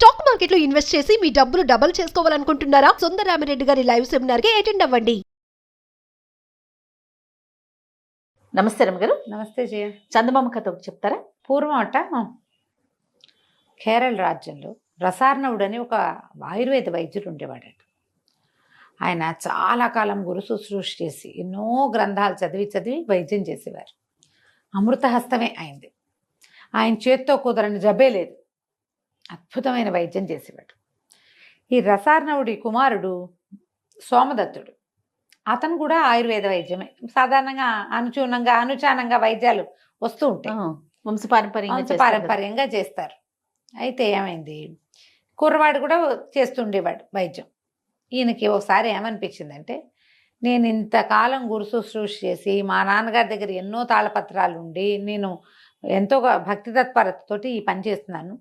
Stock మార్కెట్లో invest చేసి మీ డబ్బులు డబుల్ చేసుకోవాలనుకుంటున్నారా? సుందరరామిరెడ్డి గారి లైవ్ సెమినార్ కి అటెండ్ అవ్వండి. నమస్తే రమగారు. నమస్తే జయ. చందమామ కథ ఒకటి చెప్తారా? పూర్వం అట కేరళ రాజ్యంలో రసార్ణవుడని ఒక ఆయుర్వేద వైద్యుడు ఉండేవాడట. ఆయన చాలా కాలం గురు శుశ్రూష చేసి ఎన్నో గ్రంథాలు చదివి వైద్యం చేసేవారు. అమృతహస్తమే అయింది. ఆయన చేత్తో కుదరని జబ్బే లేదు. అద్భుతమైన వైద్యం చేసేవాడు. ఈ రసార్ణవుడి కుమారుడు సోమదత్తుడు. అతను కూడా ఆయుర్వేద వైద్యమే. సాధారణంగా అనుచానంగా వైద్యాలు వస్తూ ఉంటాయి. వంశపారంపర్యంగా చేస్తారు. అయితే ఏమైంది, కుర్రవాడు కూడా చేస్తుండేవాడు వైద్యం. ఈయనకి ఒకసారి ఏమనిపించిందంటే, నేను ఇంతకాలం గురు శుశ్రూష చేసి మా నాన్నగారి దగ్గర ఎన్నో తాళపత్రాలు ఉండి నేను ఎంతో భక్తి తత్పరతతోటి ఈ పని చేస్తున్నాను.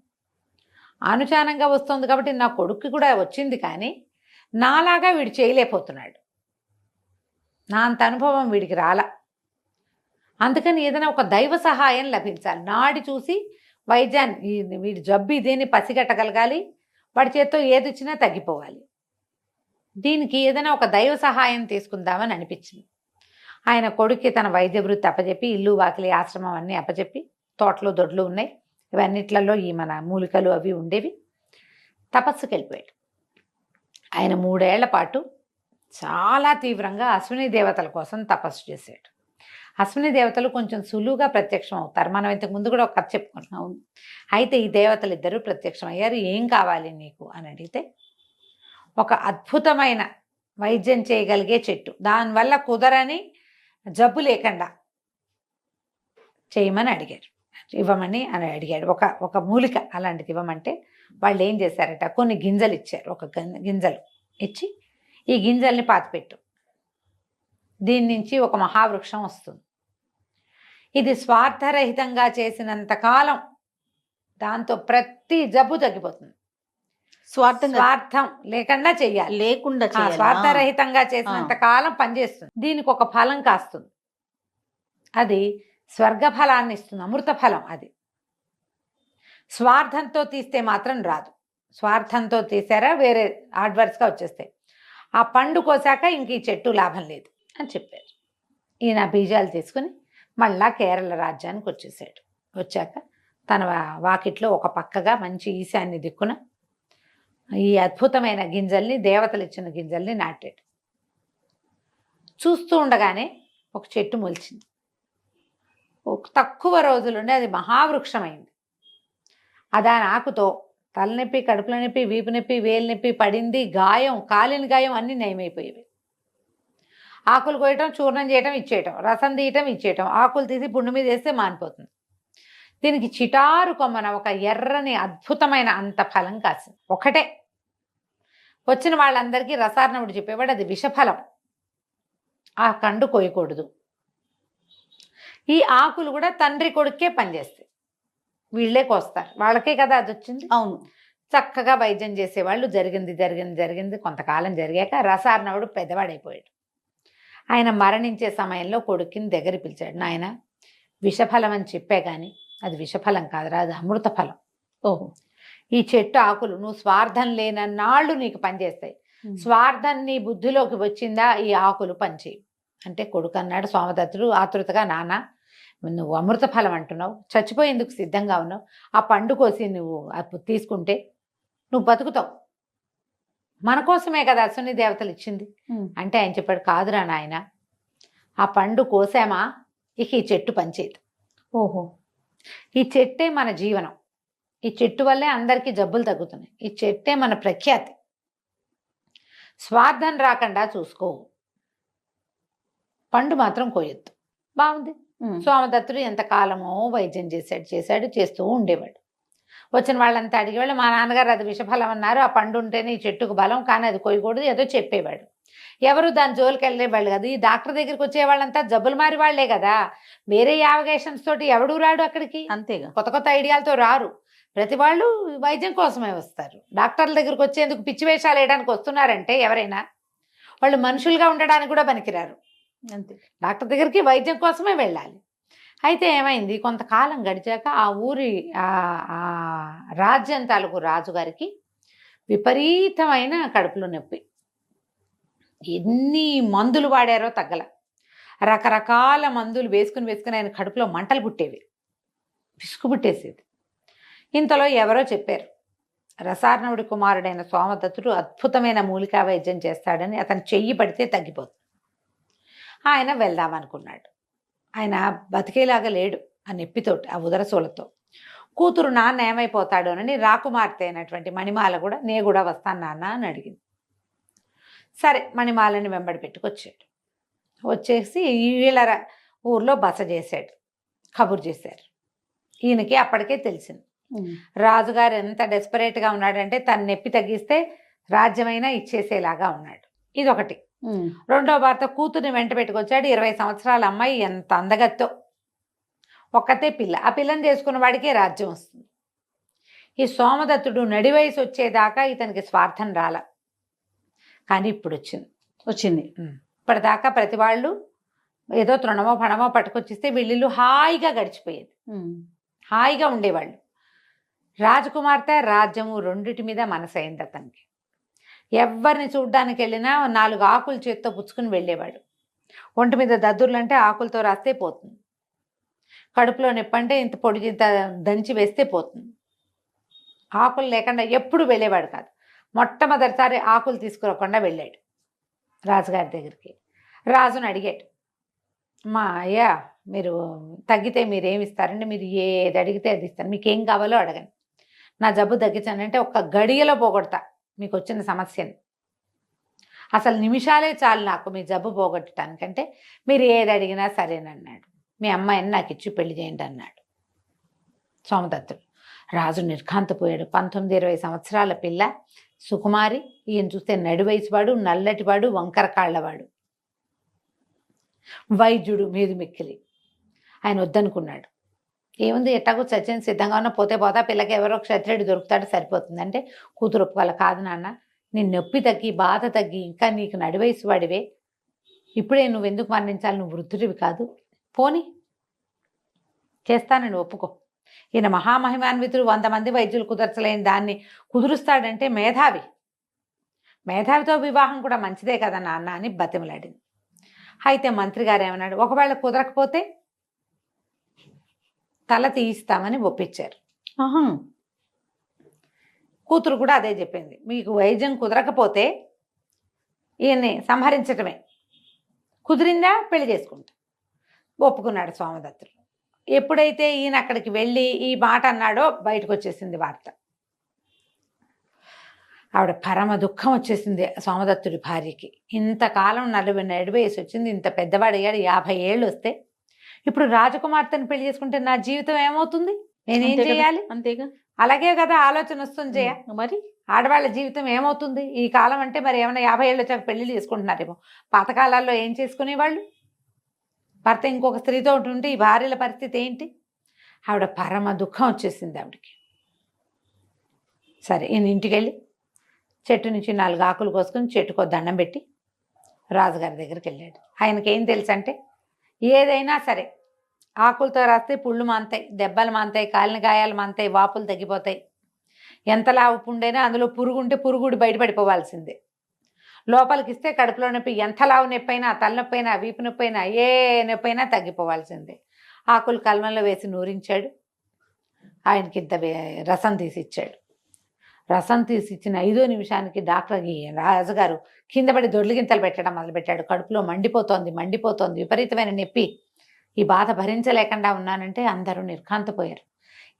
అనుచానంగా వస్తుంది కాబట్టి నా కొడుక్కి కూడా వచ్చింది, కానీ నాలాగా వీడు చేయలేకపోతున్నాడు. నా అంత అనుభవం వీడికి రాలా. అందుకని ఏదైనా ఒక దైవ సహాయం లభించాలి. నాడి చూసి వైద్యాన్ని వీడి జబ్బు ఇదేని పసిగట్టగలగాలి. వాడి చేత్తో ఏది వచ్చినా తగ్గిపోవాలి. దీనికి ఏదైనా ఒక దైవ సహాయం తీసుకుందామని అనిపించింది. ఆయన కొడుక్కి తన వైద్య వృత్తి అప్పచెప్పి, ఇల్లు వాకిలి ఆశ్రమం అన్నీ అప్పచెప్పి, తోటలు దొడ్లు ఉన్నాయి, ఇవన్నిట్లలో ఈ మన మూలికలు అవి ఉండేవి. తపస్సుకి వెళ్ళిపోయాడు. ఆయన 3 ఏళ్ల పాటు చాలా తీవ్రంగా అశ్విని దేవతల కోసం తపస్సు చేశాడు. అశ్విని దేవతలు కొంచెం సులువుగా ప్రత్యక్షం అవుతారు. మనం ఇంతకు ముందు కూడా ఒక కథ చెప్పుకున్నాం. అయితే ఈ దేవతలు ఇద్దరు ప్రత్యక్షం అయ్యారు. ఏం కావాలి నీకు అని అడిగితే, ఒక అద్భుతమైన వైద్యం చేయగలిగే చెట్టు, దానివల్ల కుదరని జబ్బు లేకుండా చేయమని అడిగారు. ఇవ్వమని అని అడిగాడు. ఒక మూలిక అలాంటిది ఇవ్వమంటే వాళ్ళు ఏం చేశారట, కొన్ని గింజలు ఇచ్చారు. ఒక గింజలు ఇచ్చి, ఈ గింజల్ని పాతిపెట్టు, దీని నుంచి ఒక మహావృక్షం వస్తుంది. ఇది స్వార్థరహితంగా చేసినంతకాలం దాంతో ప్రతి జబ్బు తగ్గిపోతుంది. స్వార్థం లేకుండా చెయ్యాలి. స్వార్థరహితంగా చేసినంత కాలం పనిచేస్తుంది. దీనికి ఒక ఫలం కాస్తుంది. అది స్వర్గ ఫలాన్ని ఇస్తుంది, అమృత ఫలం. అది స్వార్థంతో తీస్తే మాత్రం రాదు. స్వార్థంతో తీసారా వేరే అడ్వర్స్గా వచ్చేస్తాయి. ఆ పండు కోసాక ఇంక ఈ చెట్టు లాభం లేదు అని చెప్పారు. ఈయన బీజాలు తీసుకుని మళ్ళా కేరళ రాజ్యానికి వచ్చేసాడు. వచ్చాక తన వాకిట్లో ఒక పక్కగా మంచి ఈశాన్య దిక్కున ఈ అద్భుతమైన గింజల్ని, దేవతలు ఇచ్చిన గింజల్ని నాటాడు. చూస్తూ ఉండగానే ఒక చెట్టు మొలిచింది. తక్కువ రోజులుండి అది మహావృక్షమైంది. దాని ఆకుతో తలనొప్పి, కడుపుల నొప్పి, వీపు నొప్పి, వేలు నొప్పి, పడింది గాయం, కాలిన గాయం అన్నీ నయమైపోయేవి. ఆకులు కోయటం, చూర్ణం చేయటం, ఇచ్చేయటం, రసం తీయటం, ఇచ్చేయటం, ఆకులు తీసి పుండు మీద వేస్తే మానిపోతుంది. దీనికి చిటారు కొమ్మన ఒక ఎర్రని అద్భుతమైన అంత ఫలం కాసింది. ఒకటే. వచ్చిన వాళ్ళందరికీ రసార్ణవుడు చెప్పేవాడు, అది విషఫలం, ఆ కండు కోయకూడదు. ఈ ఆకులు కూడా తండ్రి కొడుకే పనిచేస్తాయి, వీళ్ళే కోస్తారు, వాళ్ళకే కదా అది వచ్చింది. అవును. చక్కగా వైద్యం చేసేవాళ్ళు. జరిగింది కొంతకాలం జరిగాక రసార్ణవుడు పెద్దవాడైపోయాడు. ఆయన మరణించే సమయంలో కొడుకుని దగ్గర పిలిచాడు. నాయన, విషఫలం అని చెప్పే కానీ అది విషఫలం కాదురా, అది అమృత ఫలం. ఓహో. ఈ చెట్టు ఆకులు నువ్వు స్వార్థం లేనన్నాళ్ళు నీకు పనిచేస్తాయి. స్వార్థం నీ బుద్ధిలోకి వచ్చిందా, ఈ ఆకులు పనిచేయి అంటే కొడుకు అన్నాడు. సోమదత్తుడు ఆతృతగా, నాన్న నువ్వు అమృత ఫలం అంటున్నావు, చచ్చిపోయేందుకు సిద్ధంగా ఉన్నావు, ఆ పండు కోసి నువ్వు తీసుకుంటే నువ్వు బతుకుతావు, మన కోసమే కదా అశ్విని దేవతలు ఇచ్చింది అంటే ఆయన చెప్పాడు, కాదురా నాయన, ఆ పండు కోసామా ఇక ఈ చెట్టు పనిచేయదు. ఓహో. ఈ చెట్టే మన జీవనం. ఈ చెట్టు వల్లే అందరికీ జబ్బులు తగ్గుతున్నాయి. ఈ చెట్టే మన ప్రఖ్యాతి. స్వార్థం రాకుండా చూసుకో, పండు మాత్రం కోయొద్దు. బాగుంది. సోమదత్తుడు ఎంతకాలమో వైద్యం చేస్తూ ఉండేవాడు. వచ్చిన వాళ్ళంతా అడిగేవాళ్ళు, మా నాన్నగారు అది విషఫలం అన్నారు, ఆ పండు ఉంటేనే ఈ చెట్టుకు బలం, కానీ అది కోయకూడదు, ఏదో చెప్పేవాడు. ఎవరు దాని జోలికి వెళ్ళేవాళ్ళు కదా. ఈ డాక్టర్ దగ్గరికి వచ్చే వాళ్ళంతా జబ్బులు మారి వాళ్లే కదా. వేరే యావగేషన్స్ తోటి ఎవడు రాడు అక్కడికి. అంతేగా, కొత్త ఐడియాలతో రారు. ప్రతి వాళ్ళు వైద్యం కోసమే వస్తారు. డాక్టర్ల దగ్గరికి వచ్చేందుకు పిచ్చి వేషాలు వేయడానికి వస్తున్నారంటే ఎవరైనా వాళ్ళు మనుషులుగా ఉండడానికి కూడా పనికిరారు. అంతే. డాక్టర్ దగ్గరికి వైద్యం కోసమే వెళ్ళాలి. అయితే ఏమైంది, కొంతకాలం గడిచాక ఆ ఊరి ఆ రాజ్యం తాలూకు రాజుగారికి విపరీతమైన కడుపులో నొప్పి. ఎన్ని మందులు వాడారో తగ్గల. రకరకాల మందులు వేసుకుని ఆయన కడుపులో మంటలు పుట్టేవి, పిసుకు పుట్టేసేది. ఇంతలో ఎవరో చెప్పారు, రసార్ణవుడి కుమారుడైన సోమదత్తుడు అద్భుతమైన మూలికా వైద్యం చేస్తాడని, అతను చెయ్యి పడితే తగ్గిపోతుంది. ఆయన వెళ్దామనుకున్నాడు. ఆయన బతికేలాగా లేడు ఆ నొప్పితోటి, ఆ ఉదరసూలతో. కూతురు నాన్న ఏమైపోతాడోనని రాకుమార్తె అయినటువంటి మణిమాల కూడా, నే కూడా వస్తాను నాన్న అని అడిగింది. సరే మణిమాలని వెంబడి పెట్టుకొచ్చాడు. వచ్చేసి వీళ్ళ ఊర్లో బస చేశాడు. కబురు చేశారు. ఈయనకి అప్పటికే తెలిసింది రాజుగారు ఎంత డెస్పరేట్గా ఉన్నాడంటే తన నొప్పి తగ్గిస్తే రాజ్యమైనా ఇచ్చేసేలాగా ఉన్నాడు. ఇదొకటి. రెండో భర్త కూతుర్ని వెంట పెట్టుకొచ్చాడు. 20 సంవత్సరాల అమ్మాయి, ఎంత అందగత్తో, ఒక్కతే పిల్ల. ఆ పిల్లని చేసుకున్న వాడికే రాజ్యం వస్తుంది. ఈ సోమదత్తుడు నడి వయసు వచ్చేదాకా ఇతనికి స్వార్థం రాల, కానీ ఇప్పుడు వచ్చింది. ఇప్పటిదాకా ప్రతి వాళ్ళు ఏదో తృణమో ఫణమో పట్టుకొచ్చిస్తే వీళ్ళు హాయిగా గడిచిపోయేది, హాయిగా ఉండేవాళ్ళు. రాజకుమార్తె రాజ్యము రెండిటి మీద మనసైంది అతనికి. ఎవరిని చూడ్డానికి వెళ్ళినా 4 ఆకులు చేత్తో పుచ్చుకుని వెళ్ళేవాడు. ఒంటి మీద దద్దుర్లు అంటే ఆకులతో రాస్తే పోతుంది, కడుపులో నొప్పంటే ఇంత పొడి ఇంత దంచి వేస్తే పోతుంది. ఆకులు లేకుండా ఎప్పుడు వెళ్ళేవాడు కాదు. మొట్టమొదటిసారి ఆకులు తీసుకురాకుండా వెళ్ళాడు రాజుగారి దగ్గరికి. రాజుని అడిగాడు, మా అయ్యా మీరు తగ్గితే మీరేమి ఇస్తారంటే, మీరు ఏది అడిగితే అది ఇస్తాను, మీకేం కావాలో అడగండి, నా జబ్బు తగ్గించానంటే ఒక్క గడియలో పోగొడతా మీకు వచ్చిన సమస్యని. అసలు నిమిషాలే చాలు నాకు మీ జబ్బు పోగొట్టడానికంటే, మీరు ఏది అడిగినా సరేనన్నాడు. మీ అమ్మాయిని నాకు ఇచ్చి పెళ్లి చేయండి అన్నాడు సోమదత్తుడు. రాజు నిర్ఘాంతపోయాడు. 19-20 సంవత్సరాల పిల్ల, సుకుమారి. ఈయన చూస్తే నడివయసువాడు, నల్లటివాడు, వంకర కాళ్ళవాడు, వైద్యుడు మీది మిక్కిలి. ఆయన వద్దనుకున్నాడు. ఏముంది, ఎట్టాగో చచ్చిన సిద్ధంగా ఉన్న, పోతే పోతా, పిల్లకి ఎవరో క్షత్రియుడు దొరుకుతాడు సరిపోతుంది అంటే, కూతురు ఒప్పుకోవాలి. కాదు నాన్న, నీ నొప్పి తగ్గి బాధ తగ్గి ఇంకా నీకు నడివయసు వాడివే, ఇప్పుడే నువ్వెందుకు మరణించాలి, నువ్వు వృద్ధుడివి కాదు, పోని చేస్తానని ఒప్పుకో. ఈయన మహామహిమాన్వితుడు, 100 మంది వైద్యులు కుదర్చలేని దాన్ని కుదురుస్తాడంటే మేధావి. మేధావితో వివాహం కూడా మంచిదే కదా నాన్న అని బతిమలాడింది. అయితే మంత్రి గారు ఏమన్నాడు, ఒకవేళ కుదరకపోతే తల తీయిస్తామని ఒప్పించారు. కూతురు కూడా అదే చెప్పింది, మీకు వైద్యం కుదరకపోతే ఈయన్ని సంహరించటమే, కుదిరిందా పెళ్లి చేసుకుంటా. ఒప్పుకున్నాడు సోమదత్తుడు. ఎప్పుడైతే ఈయన అక్కడికి వెళ్ళి ఈ మాట అన్నాడో బయటకు వచ్చేసింది వార్త. ఆవిడ పరమ దుఃఖం వచ్చేసింది సోమదత్తుడి భార్యకి. ఇంతకాలం 40 వయసు వచ్చింది, ఇంత పెద్దవాడు అయ్యాడు, 50 ఏళ్ళు వస్తే ఇప్పుడు రాజకుమార్తెను పెళ్లి చేసుకుంటే నా జీవితం ఏమవుతుంది, నేనేం చేయాలి? అంతేగా, అలాగే కదా ఆలోచన వస్తుంది జయ. మరి ఆడవాళ్ళ జీవితం ఏమవుతుంది ఈ కాలం అంటే? మరి ఏమైనా 50 ఏళ్ళు వచ్చాక పెళ్లిళ్ళు చేసుకుంటున్నారేమో. పాతకాలాల్లో ఏం చేసుకునేవాళ్ళు? భర్త ఇంకొక స్త్రీతో ఉంటుంటే ఈ భార్యల పరిస్థితి ఏంటి? ఆవిడ పరమ దుఃఖం వచ్చేసింది ఆవిడకి. సరే ఈయన ఇంటికి వెళ్ళి చెట్టు నుంచి 4 ఆకులు కోసుకొని చెట్టుకో దండం పెట్టి రాజుగారి దగ్గరికి వెళ్ళాడు. ఆయనకి ఏం తెలుసు అంటే, ఏదైనా సరే ఆకులతో రాస్తే పుళ్ళు మాంతాయి, దెబ్బలు మాంతాయి, కాలిన గాయాలు మాంతాయి, వాపులు తగ్గిపోతాయి. ఎంతలా పుండైనా అందులో పురుగు ఉంటే పురుగుడు బయటపడిపోవాల్సిందే. లోపలికి ఇస్తే కడుపులో నొప్పి, ఎంత లావు నొప్పి అయినా, తలనొప్పి అయినా, వీపు నొప్పి అయినా, ఏ నొప్పి అయినా తగ్గిపోవాల్సిందే. ఆకులు కల్మంలో వేసి నూరించాడు. ఆయనకి ఇంత రసం తీసి ఇచ్చాడు. రసం తీసి ఇచ్చిన 5వ నిమిషానికి డాక్టర్కి రాజుగారు కింద పడి దొర్లిగింతలు పెట్టడం మొదలుపెట్టాడు. కడుపులో మండిపోతోంది, విపరీతమైన నొప్పి, ఈ బాధ భరించలేకుండా ఉన్నానంటే అందరూ నిర్ఘాంతపోయారు.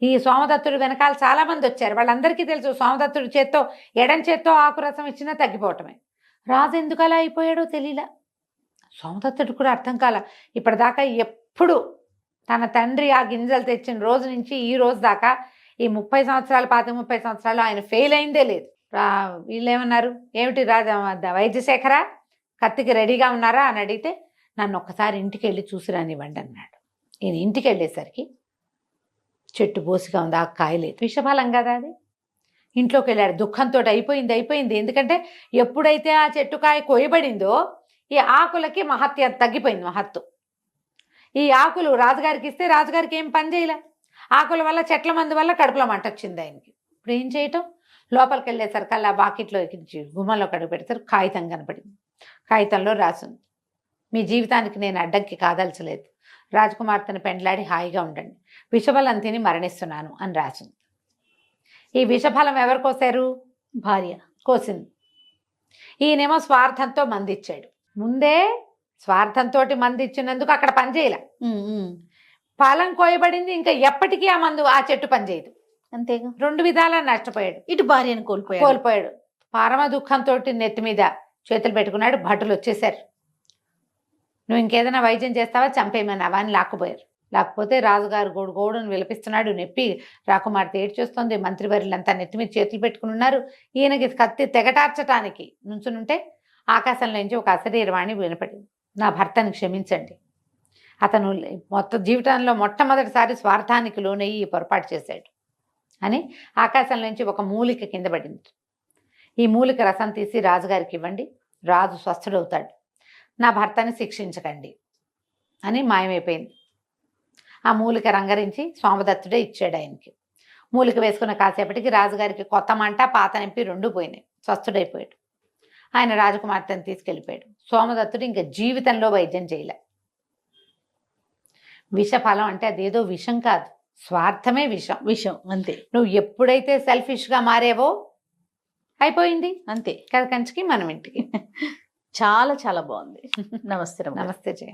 ఈ సోమదత్తుడు వెనకాల చాలామంది వచ్చారు. వాళ్ళందరికీ తెలుసు సోమదత్తుడి చేత్తో, ఎడం చేత్తో ఆకురసం ఇచ్చినా తగ్గిపోవటమే. రాజు ఎందుకు అలా అయిపోయాడో తెలియలా. సోమదత్తుడు కూడా అర్థం కాల. ఇప్పటిదాకా ఎప్పుడు తన తండ్రి ఆ గింజలు తెచ్చిన రోజు నుంచి ఈ రోజు దాకా ఈ 30 సంవత్సరాలు 30 సంవత్సరాలు ఆయన ఫెయిల్ అయిందే లేదు. వీళ్ళు ఏమన్నారు, ఏమిటి వైద్యశేఖర కత్తికి రెడీగా ఉన్నారా అని అడిగితే, నన్ను ఒక్కసారి ఇంటికి వెళ్ళి చూసి రానివ్వండి అన్నాడు. ఈయన ఇంటికి వెళ్ళేసరికి చెట్టు బోసిగా ఉంది, ఆ కాయలేదు. విషఫలం కదా అది. ఇంట్లోకి వెళ్ళాడు. దుఃఖంతో అయిపోయింది. ఎందుకంటే ఎప్పుడైతే ఆ చెట్టు కాయ కోయబడిందో ఈ ఆకులకి మహత్యం తగ్గిపోయింది, మహత్తు. ఈ ఆకులు రాజుగారికి ఇస్తే రాజుగారికి ఏం పని చేయలే. ఆకుల వల్ల చెట్ల మందు వల్ల కడుపులో మంట వచ్చింది ఆయనకి. ఇప్పుడు ఏం చేయటం, లోపలికి వెళ్ళేసరికల్లా బాకెట్లో ఎక్కించి గుమ్మంలో కడుగు పెడతారు. కాగితం కనపడింది. కాగితంలో రాసింది, మీ జీవితానికి నేను అడ్డంకి కాదల్చలేదు, రాజకుమార్తెను పెండ్లాడి హాయిగా ఉండండి, విషఫలం తిని మరణిస్తున్నాను అని రాసింది. ఈ విషఫలం ఎవరు కోసారు? భార్య కోసింది. ఈయనేమో స్వార్థంతో మందిచ్చాడు. ముందే స్వార్థంతో మందిచ్చినందుకు అక్కడ పని చేయలే. ఫలం కోయబడింది, ఇంకా ఎప్పటికీ ఆ మందు ఆ చెట్టు పనిచేయదు. అంతేగా, 2 విధాలా నష్టపోయాడు. ఇటు భార్యను కోల్పోయాడు. పరమ దుఃఖంతో నెత్తి మీద చేతులు పెట్టుకున్నాడు. భటులు వచ్చేసారు, నువ్వు ఇంకేదైనా వైద్యం చేస్తావా, చంపేయమన్నావా అని లాక్కుపోయారు. లేకపోతే రాజుగారు గోడును విలపిస్తున్నాడు. నొప్పి రాకుమార్తె ఏడ్చేస్తోంది. మంత్రివర్యులంతా నెత్తి మీద చేతులు పెట్టుకుని ఉన్నారు. ఈయనకి కత్తి తెగటార్చటానికి నుంచునుంటే ఆకాశంలో నుంచి ఒక అశరీరవాణి వినపడింది, నా భర్తను క్షమించండి, అతను మొత్తం జీవితంలో మొట్టమొదటిసారి స్వార్థానికి లోనయ్యి ఈ పొరపాటు చేశాడు అని ఆకాశంలో నుంచి ఒక మూలిక కింద పడింది. ఈ మూలిక రసం తీసి రాజుగారికి ఇవ్వండి, రాజు స్వస్థుడవుతాడు, నా భర్తని శిక్షించకండి అని మాయమైపోయింది. ఆ మూలిక రంగరించి సోమదత్తుడే ఇచ్చాడు ఆయనకి. మూలిక వేసుకున్న కాసేపటికి రాజుగారికి కొత్త మంట పాత నొప్పి 2 పోయినాయి. స్వస్థుడైపోయాడు. ఆయన రాజకుమార్తెను తీసుకెళ్ళిపోయాడు. సోమదత్తుడు ఇంకా జీవితంలో వైద్యం చేయలే. విషఫలం అంటే అదేదో విషం కాదు, స్వార్థమే విషం. విషయం అంతే. నువ్వు ఎప్పుడైతే సెల్ఫిష్గా మారేవో అయిపోయింది అంతే. కథ కంచికి మనం ఇంటికి. చాలా చాలా బాగుంది. నమస్తే. నమస్తే జయ.